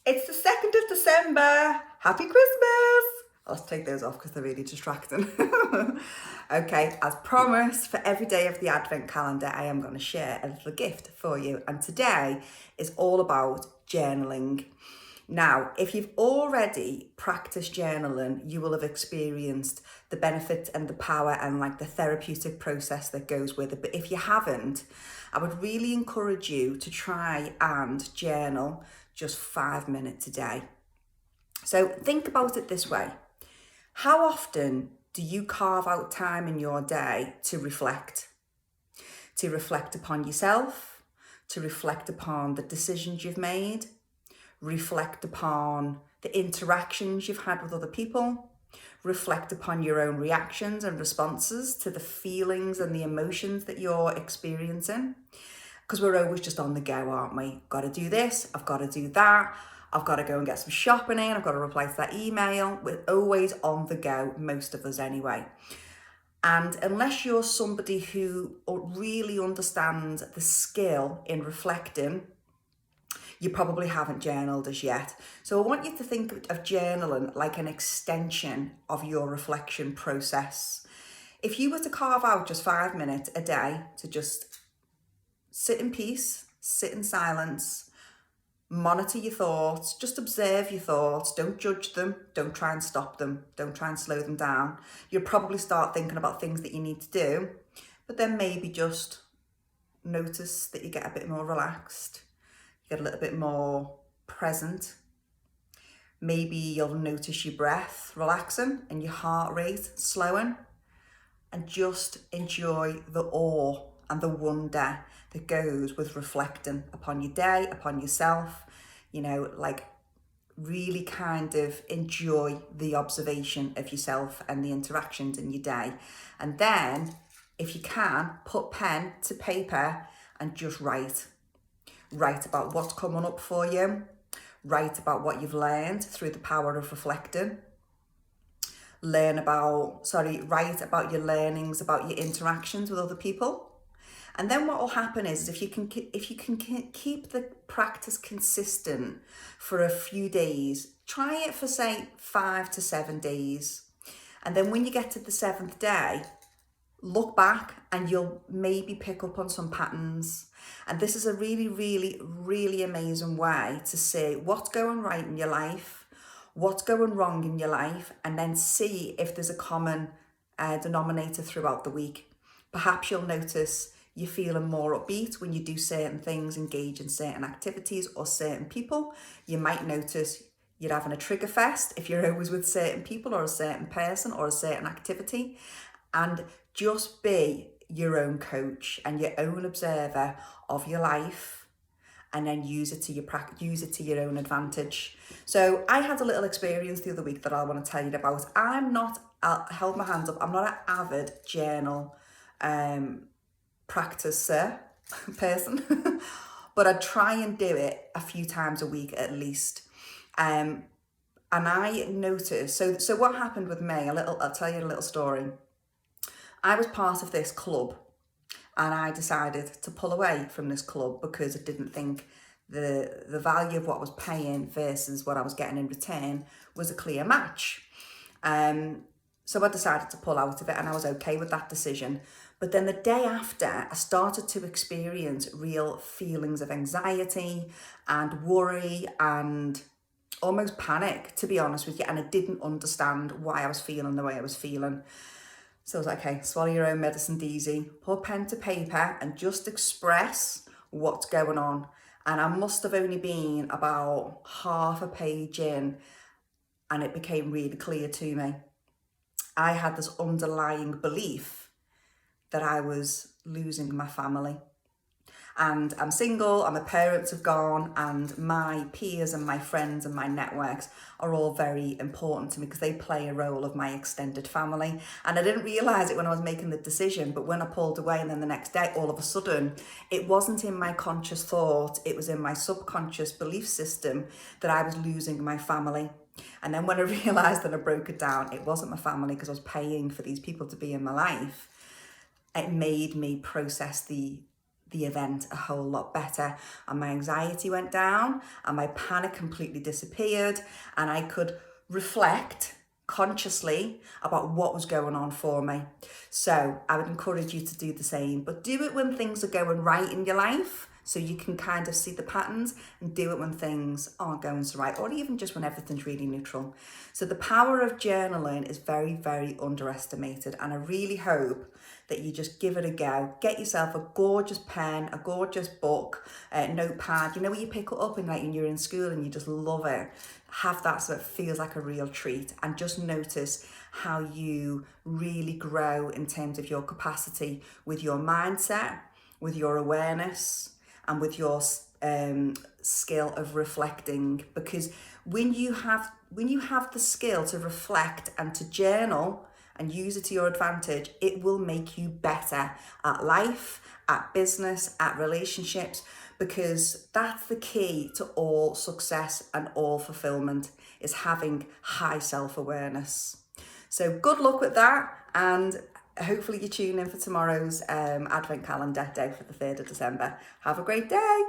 It's the 2nd of December. Happy Christmas. Let's take those off because they're really distracting. Okay, as promised, for every day of the Advent calendar, I am going to share a little gift for you. And today is all about journaling. Now, if you've already practiced journaling, you will have experienced the benefits and the power and like the therapeutic process that goes with it. But if you haven't, I would really encourage you to try and journal just 5 minutes a day. So think about it this way. How often do you carve out time in your day to reflect? To reflect upon yourself, to reflect upon the decisions you've made, reflect upon the interactions you've had with other people, reflect upon your own reactions and responses to the feelings and the emotions that you're experiencing. Because we're always just on the go, aren't we? Got to do this, I've got to do that, I've got to go and get some shopping in, I've got to reply to that email. We're always on the go, most of us anyway. And unless you're somebody who really understands the skill in reflecting, you probably haven't journaled as yet. So I want you to think of journaling like an extension of your reflection process. If you were to carve out just 5 minutes a day to just sit in peace, sit in silence, monitor your thoughts, just observe your thoughts, don't judge them, don't try and stop them, don't try and slow them down. You'll probably start thinking about things that you need to do, but then maybe just notice that you get a bit more relaxed, you get a little bit more present. Maybe you'll notice your breath relaxing and your heart rate slowing, and just enjoy the awe and the wonder that goes with reflecting upon your day, upon yourself, like really kind of enjoy the observation of yourself and the interactions in your day. And then, if you can, put pen to paper and just write. Write about what's coming up for you. Write about what you've learned through the power of reflecting. Write about your learnings, about your interactions with other people. And then what will happen is if you can keep the practice consistent for a few days, try it for say 5 to 7 days. And then when you get to the 7th day, look back and you'll maybe pick up on some patterns. And this is a really, really, really amazing way to see what's going right in your life, what's going wrong in your life, and then see if there's a common denominator throughout the week. Perhaps you'll notice you're feeling more upbeat when you do certain things, engage in certain activities or certain people. You might notice you're having a trigger fest if you're always with certain people or a certain person or a certain activity. And just be your own coach and your own observer of your life, and then use it to your own advantage. So I had a little experience the other week that I want to tell you about. I'll hold my hands up, I'm not an avid journal practicer person, but I try and do it a few times a week at least. And I noticed, so what happened with me, I'll tell you a little story. I was part of this club and I decided to pull away from this club because I didn't think the value of what I was paying versus what I was getting in return was a clear match. So I decided to pull out of it and I was okay with that decision. But then the day after, I started to experience real feelings of anxiety and worry and almost panic, to be honest with you. And I didn't understand why I was feeling the way I was feeling. So I was like, okay, swallow your own medicine, Deezy. Put pen to paper and just express what's going on. And I must have only been about half a page in and it became really clear to me. I had this underlying belief that I was losing my family. And I'm single, and my parents have gone, and my peers and my friends and my networks are all very important to me because they play a role of my extended family. And I didn't realise it when I was making the decision, but when I pulled away and then the next day, all of a sudden, it wasn't in my conscious thought, it was in my subconscious belief system that I was losing my family. And then when I realised that I broke it down, it wasn't my family because I was paying for these people to be in my life. It made me process the the event a whole lot better, and my anxiety went down and my panic completely disappeared, and I could reflect consciously about what was going on for me. So I would encourage you to do the same, but do it when things are going right in your life, so you can kind of see the patterns, and do it when things aren't going so right, or even just when everything's really neutral. So the power of journaling is very, very underestimated, and I really hope that you just give it a go. Get yourself a gorgeous pen, a gorgeous book, a notepad, you know, where you pick it up and like when you're in school and you just love it. Have that so it feels like a real treat, and just notice how you really grow in terms of your capacity with your mindset, with your awareness, and with your skill of reflecting. Because when you have the skill to reflect and to journal and use it to your advantage, it will make you better at life, at business, at relationships, because that's the key to all success and all fulfillment, is having high self-awareness. So good luck with that, and hopefully you tune in for tomorrow's advent calendar day for the 3rd of December. Have a great day.